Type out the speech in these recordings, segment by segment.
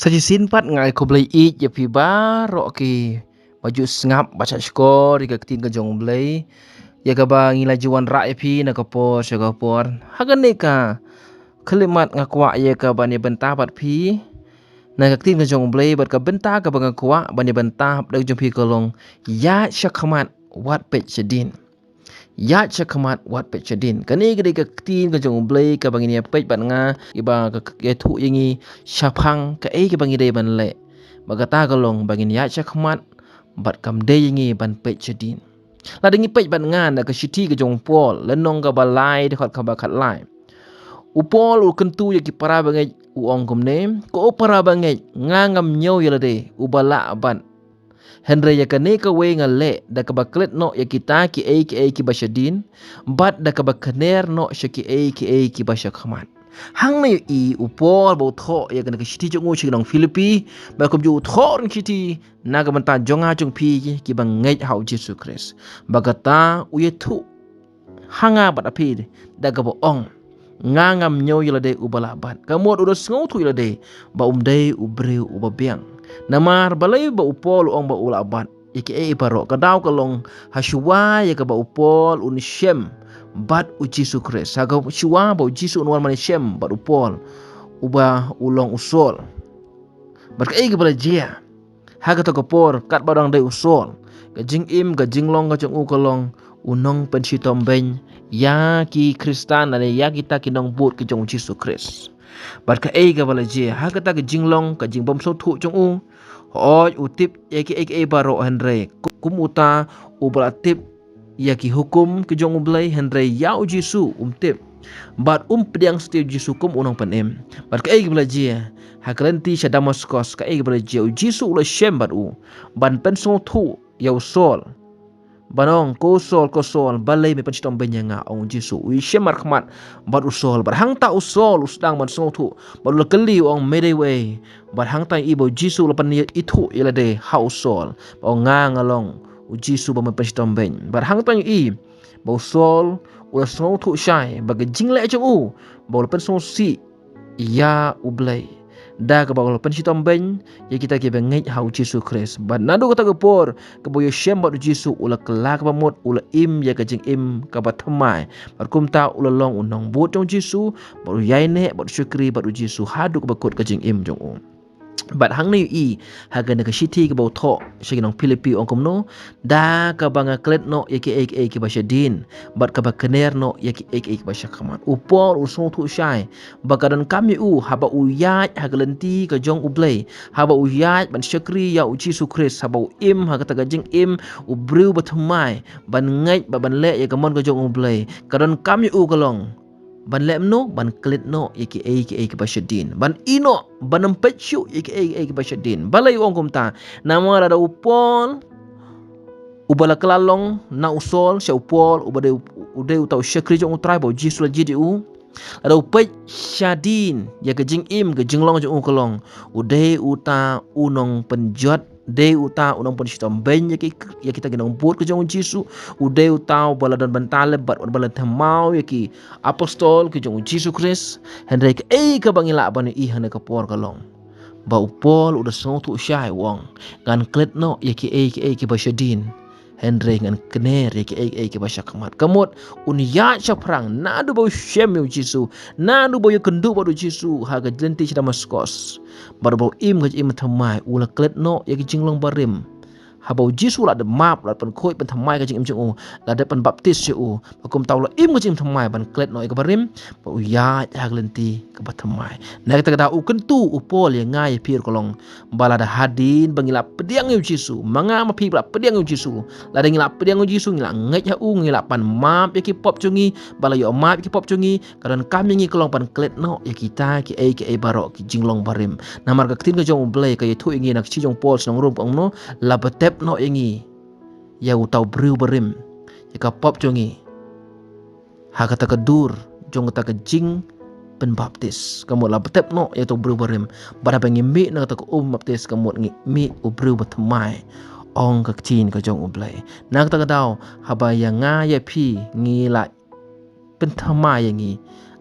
Sajisin pat ngai ko blai ik ya pi ba ro ki baju sngap baca skor di ka tin ka jong blai ya ka ba ngila juan ra ya pi na ka por sya ka por hagan ne ka kelimat ngakwa ya ka ba ni bentah pat pi na ka tin ka jong blai bat ka bentah ka ba ngakwa ba ni bentah da jong pi ka long ya syakmat wat pet sedin ya chakamat wat pet chadin kani gede ka tin ka jong blai ka bangini pet ban nga iba ka ke thu yingi shaphang ka e ka bangi de ban le bagata ka long bangin ya chakamat bat kam de yingi ban pet chadin la dengi pet ban nga na ka shiti ka jong pol lenong ka balai de khat ka ba khat lai upol u kentu ya ki para bangai u ong kum ne ko para bangai nga ngam nyo yala de u bala ban Henry ya kane ka we ngale da ka baklet no ya kita ki basyadin bat da ka bakaner no syaki ki basya khamat hang na i upor bo tho ya kana ka shiti jongu chi nong Filipi ba kum ju tho ring shiti na ka manta jonga jong pi ki bang ngai hau Jesus Christ bagata u ye thu hanga bat api da ka bo ong ngangam nyo yela de ubala bat kamot udah ngau thu yela de ba umdei ubreu ubabiang namar balai ba upol ong ba ula bat iki e paro kadaw kalong haswa ya ka ba upol un shem bat u Jesus Christ saga shwa ba Jesus unwan man shem bat upol uba ulong usol bat ka e bala jia haga to kapor kat badang de usol ka jing im ka jinglong ka chung u kalong unong pensitom ben ya ki Kristan na ya kita kinong but ki jong Jesus Christ bat ka e ka bala je ha ka ta ka jinglong ka jingbom so thu jong u oj utip ya ki e baro Henry kum uta u bala tip ya ki hukum ki jong blai Henry ya u Jesus tip bat pediang setiap Jesus kum unong panem bat ka e bala je ha kalenti sha Damascus ka e bala je u Jesus ula shem bat u ban pen so thu ya usol banong ko sol balai me panchitom benyanga ong Jesu wi shemar khmat bar usol bar hang ta usol usdang man song thu bar la kali ong medewe bar hang ta ibo Jesu la pan itu ila de hausol ong nga ngalong u Jesu ba me panchitom ben bar hang ta i bo sol ula song thu shai ba ge jingle chung u bo la pan song si ya ublai da ka bagol pensitom ben ya kita ke bengai hau Jesus Christ ban nadu kata gepor ke boyo shemba du Jesus ula kelak pamot ula im ya ka jing im ka bathamai barkum ta ula long unong but jong Jesus baru yaine baru syukri baru Jesus hadu ka bakut ka jing im jong bat hang ni i haga na ka shiti ka baw tho shi nong Filipi ong kumno da ka banga klet no yaki ek basya din bat ka bakener no yaki ek basya khaman upor usong thu shai bakadan kami u haba u yaj hagalenti ka jong ublay haba u yaj ban syakri ya u Jesus Christ haba u im haga ta jing im u brew batmai ban ngai ba ban le ya kamon ka jong ublay kadan kami u kalong ban lem no ban klit no yaki ek basyadin ban ino ban empetchu yaki ek basyadin balai ong kumta nama ada upol ubala kelalong na usol sya upol ubade ude utau syakri jong utrai bo jisul jidi u ada upet syadin ya ke jing im ke jinglong jong kolong ude uta unong penjot de uta unong pon sitom ben ya kita ginong but ke jong Jesu ude uta bala dan bantale bat bala thamau ya ki apostol ke jong Jesus Christ Henry ke ka bangila ban i hana ka por kalong ba upol uda song tu syai wong kan klet no ya ki basyadin Henry ngan kner ya ki basya kamat kamot unia chaprang nadu bo shem yo Jesu nadu bo kendu bodo Jesu haga jenti sida Damascus bar bo im ga im thamai ula klet no ya ki jinglong barim habau Jesu la de map la pen khoi pen thamai ka jing im chung la de pen baptis u bakum taw la im ga jing thamai ban klet no ka barim bo ya haglenti ka bathamai na ka ta u kentu upol ya ngai pir kolong bala da hadin bangila pediang yo Jesu manga ma pi bla pediang yo Jesu la de ngila pediang yo Jesu ngila ngai ha u ngila pan map ya ki pop chungi bala yo map ki pop chungi kadan kami ngi kolong pan klet no ya kita ki e barok ki jinglong barim namar ka tin ka jong blai ka yetu ngi nak chi jong pol snong rum ong no la batep no ingi ya utau brew barim ya ka pop chungi ha kata ka dur jong kata ka jing pen baptis kamu la betep no ya to brew barim bara pengi mi na kata ka baptis kamu ngi mi u brew batmai ong ka tin ka jong ublai na kata ka daw haba ya nga ya pi ngi la pen thamai ngi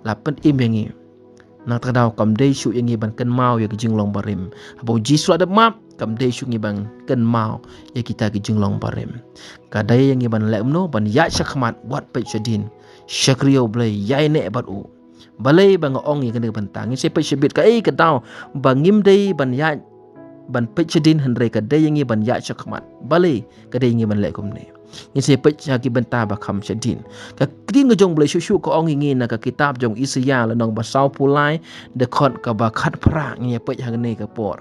la pen im ngi nak terdau kam dei syu yang ban kan mau ya ke jinglong barim abo jisu ada map kam dei syu ban kan mau ya kita ke jinglong barim kadai yang ban lemno ban ya syakmat wat pe shadin syakriyo blai ya ne bat u balai bang ong yang kena bentang se pe shibit ka ke dau bangim dei ban ya ban pe shadin handre kadai yang ban ya syakmat balai kadai yang ban lekum ne ni se pe cha ki benta ba kham shadin ka krin ga jong blai shu ko ong ngi na ka kitab jong Isaya la nong ba sau pulai de khot ka ba khat phra ngi pe ha ne ka por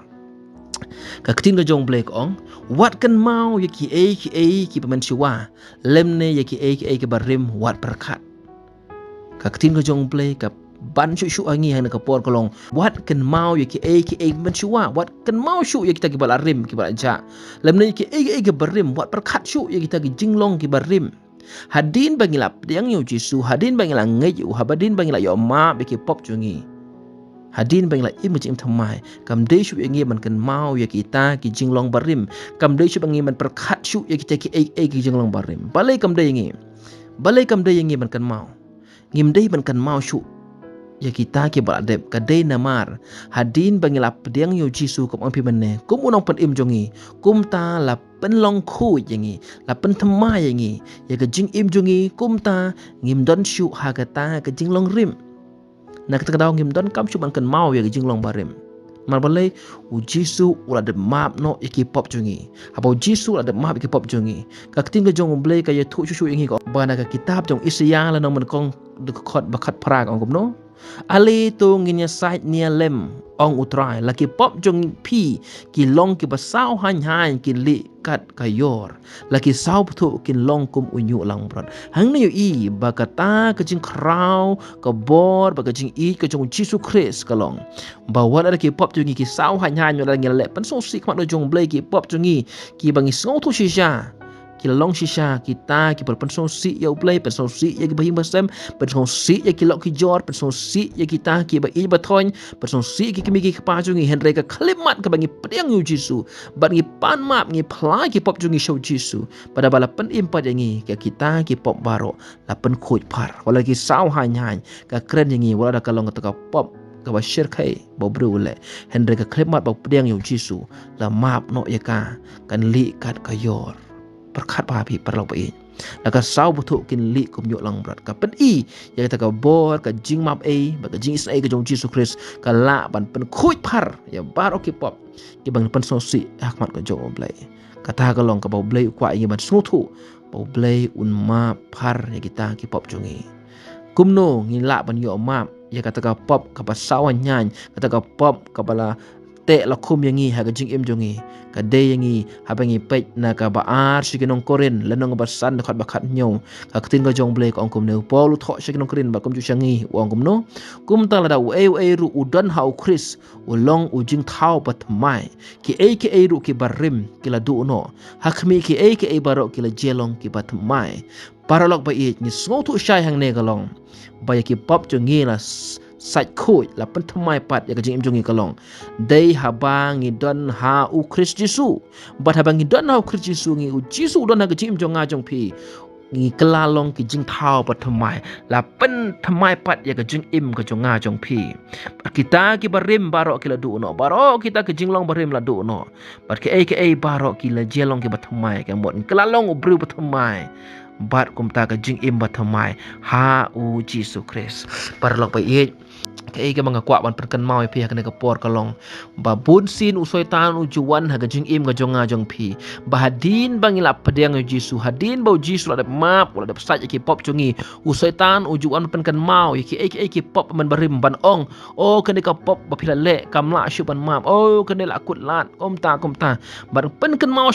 ka krin ga jong blai ko ong wat kan mau ye ki ki pamen siwa lem ne ye ki ke ba rim wat perkhat ka krin ga jong blai ka ban shu angi ha na ka por kolong wat kan mau ye ki men siwa wat kan mau shu ye kita ki bala rim ki bala ja lem ne ki ke barim wat perkhat shu ye kita ki jinglong ki barim hadin bangilap yang yu jisu hadin bangila ngai yu habadin bangila yo ma be ki pop chungi hadin bangila im jim thamai kam de shu ye man kan mau ye kita ki jinglong barim kam de shu bangi man perkhat shu ye kita ki ki jinglong barim balai kam de man kan mau ngim de man kan mau shu ya kita ki beradab kadai namar hadin bangila pediang yu jisu kum ampi menne kum unong pen im jongi kum ta la pen long khu yangi la pen thama yangi ya ka jing im jongi kum ta ngim don shu ha ka ta ka jing long rim na ka daw ngim don kam shu ban kan mau ya ka jing long barim mar balai u jisu ula de map no iki pop jongi abo jisu ula de map iki pop jongi ka ting ka jong blai ka ya thu shu yangi ko bana ka kitab jong Isaya la no man kong de khot bakat prag ong kum no ali tu nginya sait nia lem ong utrai laki pop jong pi ki long ki basau han ki li kat kayor laki sau puthu kin long kum unyu lang brot hang ne yu i bakata ka jing krau ka bor ba ka jing i ka jong Jesus Christ ka long ba wat ada ki pop jong ki sau han yo la ngel le pan so si kmat do jong blai ki pop jong ki bangi so tu shisha ki long shisha kita ki penso si ya uplay penso si ya ki bahim basem penso si ya ki lok ki jor penso si ya kita ki ba i bathon penso si ki mi ki pa jungi henre ka khalimat ka bangi pedang yu jisu bangi pan map ngi phla ki pop jungi show jisu pada bala pen impat yangi ka kita ki pop baro la pen khoj par wala ki saw han ka kren yangi wala da ka long ka pop ka ba shir khai bo bru le henre ka khalimat ba pedang yu jisu la map no ya ka kan li kat ka yor perkhat pa pi perlo pa in laka sau butu kin li kum yo lang brat ka pen i ya kita ka bor ka jing map a ba ka jing isai ka jong Jesus Christ ka la ban pen khuj par ya baro ki pop ki bang pen so si akmat ka jong blai kata ka long ka ba blai kwa i ban snutu ba blai un ma par ya kita ki pop jongi kumno ngi la ban yo map ya kata ka pop ka ba sawan nyan kata ka pop ka bala te la khum yangi ha ga jing im jongi ka de yangi ha bangi pe na ka ba ar shikinong korin lanong ba san khat ba khat nyong ka tin ga jong blek ong kum ne polu tho shikinong korin ba kum ju shangi ong kum no kum ta la da u ru udan hau Chris u long u jing thau pat mai ki ru ki barim ki la du no hakmi ki baro ki la jelong ki pat mai paralog ba i ni sngo tu shai hang ne ga long ba ya ki pop jongi la sạch khôi là pen thmai pat ya kajing imjongi kalong dei habang idon ha u Christ Jesu bat habang idon ha u Christ Jesu ngi u Jesu don ha kajing imjonga jong pi ngi kelalong ki jing thao pat thmai la pen thmai pat ya kajing im ka jonga jong pi kita ki barim baro ki la du no baro kita kajing long barim la du no bat ki baro ki la jelong ki bat thmai ka mon kelalong u bru pat thmai bat kum ta kajing im bat thmai ha u Jesus Christ parlok pa i cái mga kwa ban perkan mau pi hakane ka por kalong ba bun sin usoi tan ujuan ha gajing im ga jonga jong pi ba hadin bangila pedang Jesu hadin bau Jesu ada map wala ada pesat ki pop jongi usoi tan ujuan perkan mau ki pop man barim ban ong oh kene ka pop ba pila le kamla shu ban map oh kene la kut lat kom ta ban perkan mau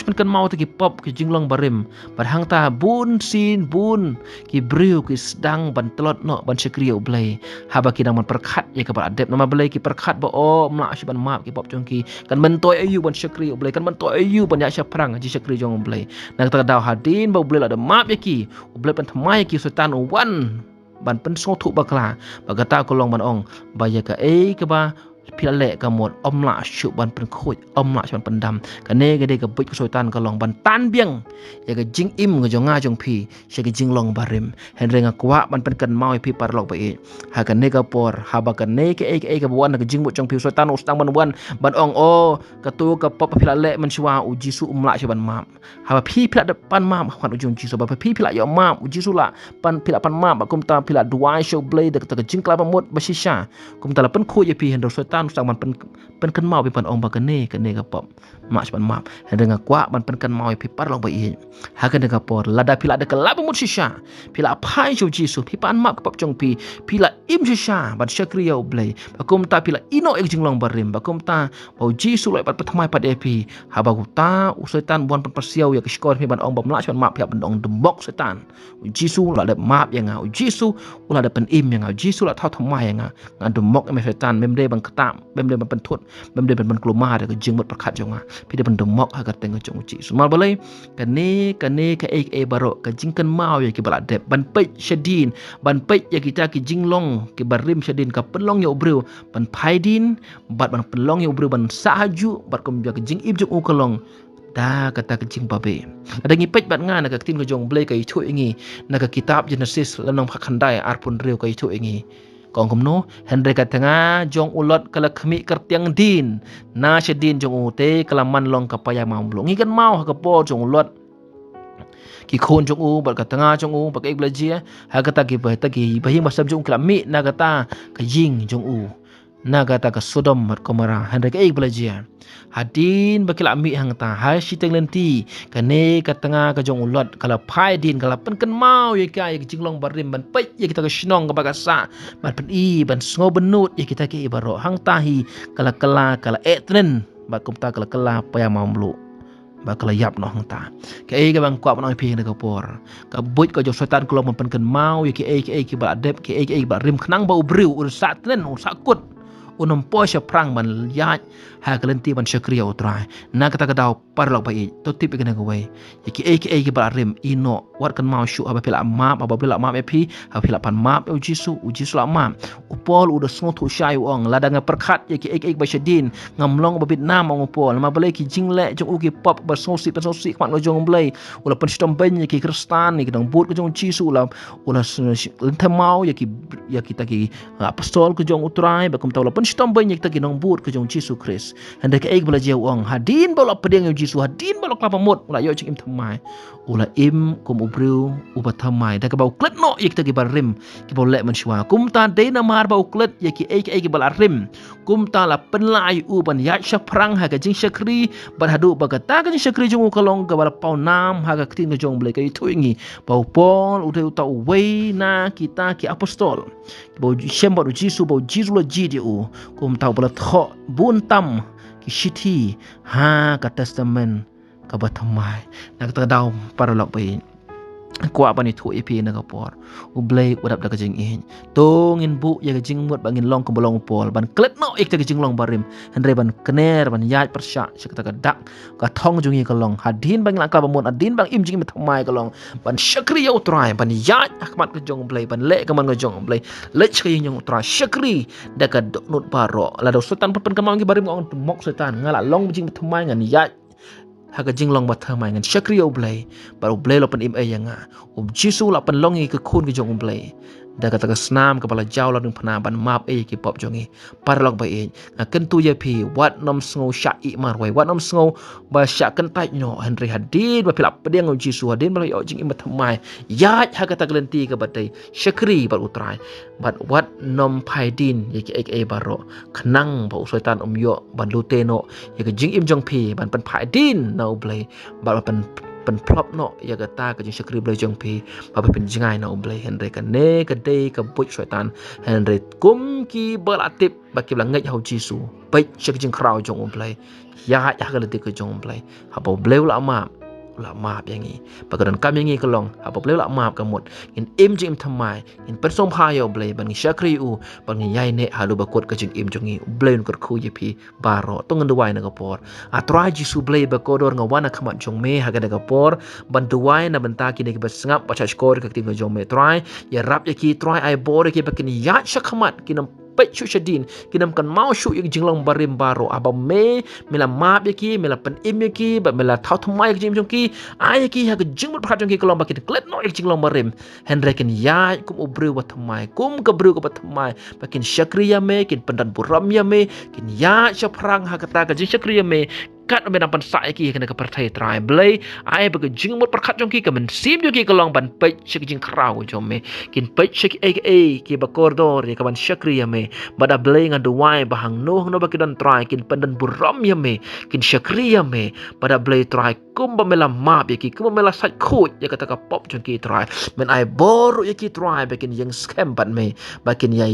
ta ki pop ki jinglong barim ban hang ta bun sin bun ki briu ki sedang ban telot no ban sekriu blai ha ba ki nang man perkhat ya ka adep nama belai ki perkhat ba oh mla shi ban map ki pop jongki kan mentoi ayu ban syakri belai kan mentoi ayu ban ya sya perang ji syakri jong belai nak ta daw hadin ba belai ada map ya ki belai pan thamai ki sultan wan ban pen so thu bakla ba kata kolong ban ong ba ya ka ba pila lek ka mot omla shu ban pen khoi omla ban pendam kane gede ka buik soitan ka long ban tan biang ya ga jing im ga jonga jong phi she ga jing long barim hen renga kwa ban pen kan mau phi par lok ba e ha kane ka por ha ba kane ke e ka buan ga jing mo jong phi soitan ustang ban wan ban ong o ka tu ka pop pila lek man shwa u jisu umla she ban mam ha ba phi pila depan mam kwan u jong jisu ba phi pila yo mam u jisu la pan pila pan mam ba kum ta pila duai show blade ka jing kla ba mot ba shisha kum ta la pen khoi phi hen do soitan ustang ban pen kan mau pi pan ong ba kane ka pop mak ban map dengan kwa ban pen kan mau pi par long ba i ha kan dengan por lada pila de kelab mut shisha pila pai jo jisu pi pan map pop jong pi pila im shisha ban syakri ya blai bakum ta pila ino ek jing long barim bakum ta bau jisu lai pat patmai pat epi ha ba ta usaitan buan pan pasiau ya keskor pi ban ong ba mlak ban map ya ban ong dembok setan jisu la de map ya nga jisu ula de pen im ya nga jisu la thau thamai ya nga ngan dembok me setan memde ban ketam memde ban thut memde ban kluma de jing mut perkat jonga pi de ban demok ha ka teng jong ji sumal balai kane ka e baro ka jingkan mau ya ki bala de ban pe shadin ban pe ya kita ki jinglong ki barim shadin ka penlong ya ubreu ban phaidin bat ban penlong ya ubreu ban sahaju bat kom ya ki jing ib jong u kalong da kata ke jing babe ada ngi pej bat nga na ka tin ko jong blai ka ithu ingi na ka kitab Genesis lanong phakhandai arpun reu ka ithu ingi kong kumno Henry katanga jong ulot kala khmi kertiang din na shedin jong ute kala man long kapaya mamlo ngi kan mau ha ka po jong ulot ki khon jong u bar katanga jong u pakai blajia ha kata ki bahi masam jong kala mi na kata ka jing jong u na kata ka Sodom mat Gomora Henry ka blajia hadin bakila mi hang ta ha shiteng lenti kane katanga ka jong ulot kala phai din kala pen kan mau ye ka ye jinglong barim ban pe ye kita ka shnong ka bagasa ban pen i ban sngo benut ye kita ke ibaro hang tahi kala etnen ba kumta kala paya mamlu ba kala yap no hang ta ke ga bang kwa no pi ne ka por ka buit ka jo setan klong pen kan mau ye ke ki ba adep ke ba rim khnang ba ubriu ur satnen ur sakut unam posha prang man yaj ha kalenti man syakriya utrai na kata kadau parlok bai to tip ikena gawai ki barim ino wat kan mau syu aba pila map aba pila map epi aba pila pan map ujisu la map upol udah sngo thu shai ong ladanga perkhat ki ba syadin ngamlong ba Vietnam ong upol ma balai ki jingle jong uki pop ba sosi kwan lo jong blai ula pen stom ben ki kristan ni kedang but ko jong jisu ula lenthe mau ya kita ki apostol ko jong utrai ba kum taw stom banyak kita kinong but ke jong Jisu Kris hendak ke bala jauh ang hadin bala pedang Jisu hadin bala klapa mot ula yo cing im thamai ula im kum ubriu uba thamai da ka bau klet no ik ta ki barim ki bau lek man shwa kum ta de na mar bau klet ya ki bala rim kum ta la penlai u ban ya sha prang ha ka jing syakri ban hadu ba ka ta ka jing syakri jong kalong ka bala pau nam ha ka tin ka jong blai ka itu ingi bau pol ude uta we na kita ki apostol bau shemba du Jisu bau Jisu la jidi u kum tau bala tho bun tam ki shiti ha ka testament ka bathamai nak ta daw para lok bai kwa bani thu epi na ka por u blai udap da ka jing in tongin bu ya ka jing mut bangin long ko bolong pol ban klet no ek ta ka jing long barim henre ban kner ban yaj persya sekata ka dak ka thong jungi ka long hadin bang langka bamon adin bang im jing thamai ka long ban syakri ya utrai ban yaj akmat ka jong blai ban le ka man ka jong blai le ka jing utrai syakri da ka nut baro la do sultan pen ka mang ki barim ong mok sultan ngala long jing thamai ngan yaj haga jinglong bat thamai ngan syakri oblay baru blay lo pen im ayanga Jisu la pen longi ke khun ke jong oblay da kata ka snam kepala jauh la dung phana ban map ki pop jongi parlok ba ngaken tu ye pi wat nom sngo sha I marwai wat nom sngo ba sha kan tai no henry hadin ba pilap pedeng Jisu hadin ba yo jing im thamai ya haga ta glenti ka batai syakri bar utrai bat wat nom phaidin ye ki baro khnang ba usoitan yo ban luteno ye ka jing im jong pi ban pen phaidin na oblay ba pen prop no ya kata ka jing syakri blay jong pi ba pen jingai na oblay henry ka ne ka de ka buit syaitan henry kum ki belatip baki blangai hau Jisu baik syakri jing krau jong oblay ya ka leti ka jong oblay apa oblay la maap yangi pagadan kam yangi kalong apa blay la maap kamot in im jing thamai in persom phayo blay ban syakri u ban yai ne halu bakot ka jing im jongi blay kur khu yepi baro tongan duwai na kapor atrai Jisu blay bakodor ngawana khamat jong me haga na kapor ban duwai na banta ki ne ki basngap pacha skor ka ting jong me trai ya rap yaki trai ai bor ki bakin ya shakhamat ki pek syuk syadin kinam kan mau syuk yang jinglong barim baro aba mela map yaki mela pen im yaki ba mela thau thmai jim jongki ai yaki ha jingmut phat jongki kolom bakin klet no ek jinglong barim henry ken ya kum ubru wa thmai kum ka bru ka thmai bakin syakriya me kin pendan buram ya me kin ya syaphrang ha kata ka jing syakriya me kat me nampan sa ki kena ka partai trai blai ai ba jing mot perkhat jong ki ka men sim jo ki kalong ban pe syek jing krau jom me kin pe syek ki ba kordor ka ban syakri ya me bada blai ngan duai ba hang no ba ki dan trai kin pendan buram ya me kin syakri ya me bada blai trai kum ba mela map ya ki kum mela sat khut ya kata ka pop jong ki trai men ai bor ya ki trai ba kin yang scam ban me ba kin ya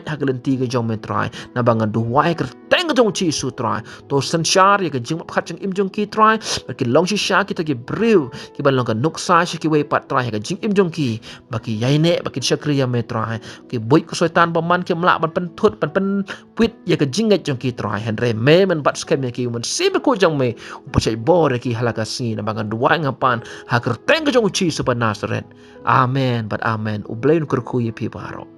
ha gelenti ke jong me trai na ba ngan duai ker teng jong chi su trai to sanchar ya ka phat jing im jong ki try baki long shi sha kita ki brew ki ban long ka nuksa shi ki wei pat try ka jing im jong ki baki yai ne baki syakriya me try ki boy ko soitan paman ki mla ban pen thut pen pit ya ka jing ngai jong ki try henre me men bat scam ya ki men sim ko jong me pachai bor ki halaka si na bangan dua ngapan ha ker teng jong chi super nasaret amen but amen ublein kur ku ye pi baro